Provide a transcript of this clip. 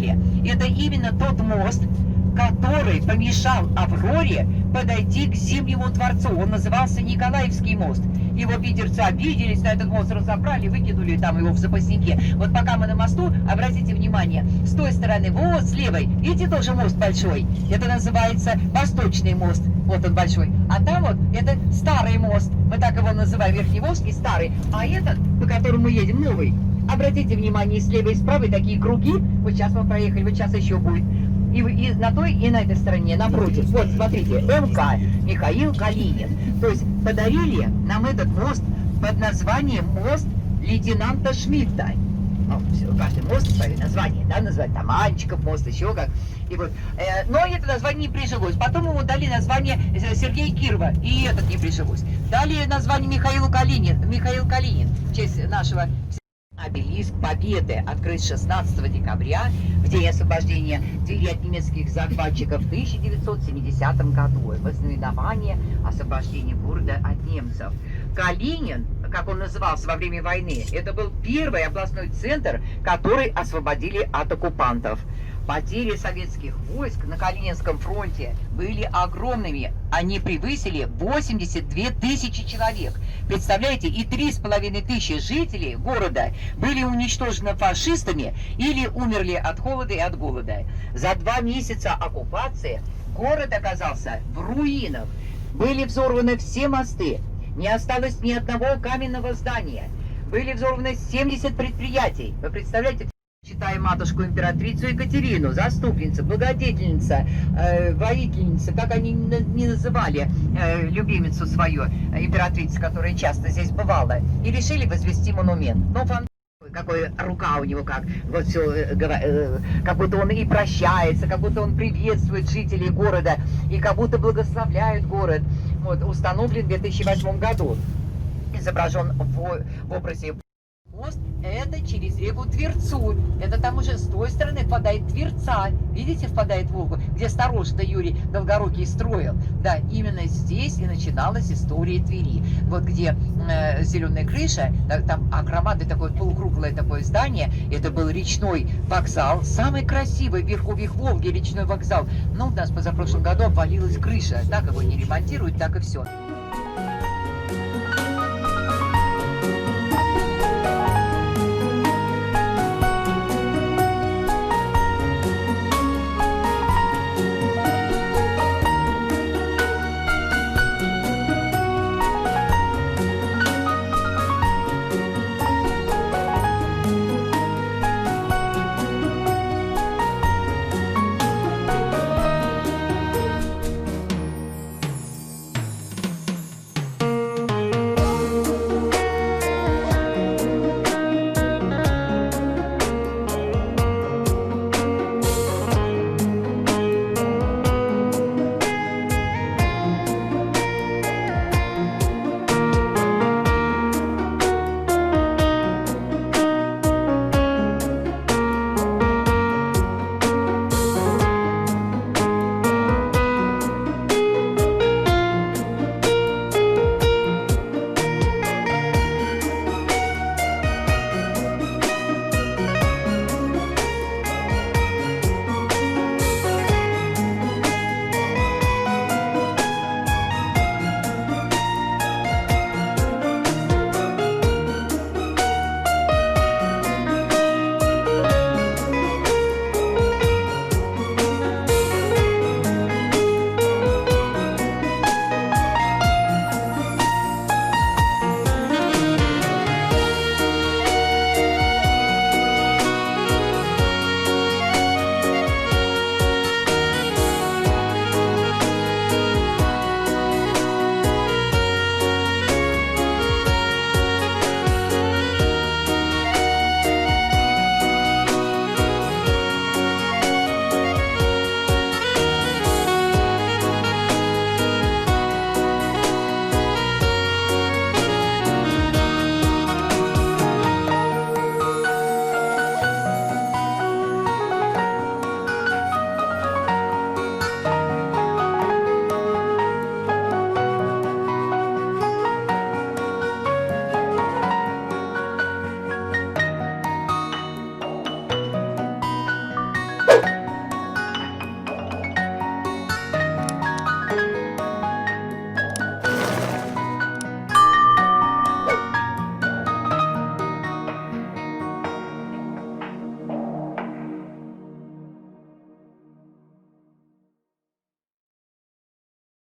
знали, это именно тот мост, который помешал Авроре подойти к Зимнему дворцу. Он назывался Николаевский мост. Его питерцы обиделись, на этот мост разобрали, выкинули там его в запаснике. Вот пока мы на мосту, обратите внимание, с той стороны, вот с левой, видите, тоже мост большой. Это называется Восточный мост. Вот он большой. А там вот, это старый мост. Мы так его называем, Верхневолжский, старый. А этот, по которому мы едем, новый. Обратите внимание, слева и справа такие круги. Вот сейчас мы проехали, вот сейчас еще будет. И на той, и на этой стороне, напротив. Вот, смотрите, МК Михаил Калинин. То есть подарили нам этот мост под названием мост лейтенанта Шмидта. Ну, каждый мост свое название, да, называют там Анчиков мост, еще как. И вот, но это название не прижилось. Потом ему дали название Сергея Кирова, и этот не прижилось. Дали название Михаил Калинин, в честь нашего... Обелиск Победы открыт 16 декабря, в день освобождения Твери от немецких захватчиков в 1970 году. В ознаменование освобождения города от немцев. Калинин, как он назывался во время войны, это был первый областной центр, который освободили от оккупантов. Потери советских войск на Калининском фронте были огромными. Они превысили 82 тысячи человек. Представляете, и 3,5 тысячи жителей города были уничтожены фашистами или умерли от холода и от голода. За 2 месяца оккупации город оказался в руинах. Были взорваны все мосты. Не осталось ни одного каменного здания. Были взорваны 70 предприятий. Вы представляете? Читая матушку императрицу Екатерину, заступница, благодетельница, воительница, как они не называли любимицу свою, императрицу, которая часто здесь бывала, и решили возвести монумент. Но какой рука у него, как вот все, как будто он и прощается, как будто он приветствует жителей города, и как будто благословляет город. Вот, установлен в 2008 году, изображен в образе. Мост это через реку Тверцу. Это там уже с той стороны впадает Тверца. Видите, впадает в Волгу, где староста Юрий Долгорукий строил. Да, именно здесь и начиналась история Твери. Вот где зеленая крыша, там громадное такое полукруглое такое здание. Это был речной вокзал. Самый красивый в верховьях Волги речной вокзал. Но у нас позапрошлом году обвалилась крыша. Так его не ремонтируют, так и все.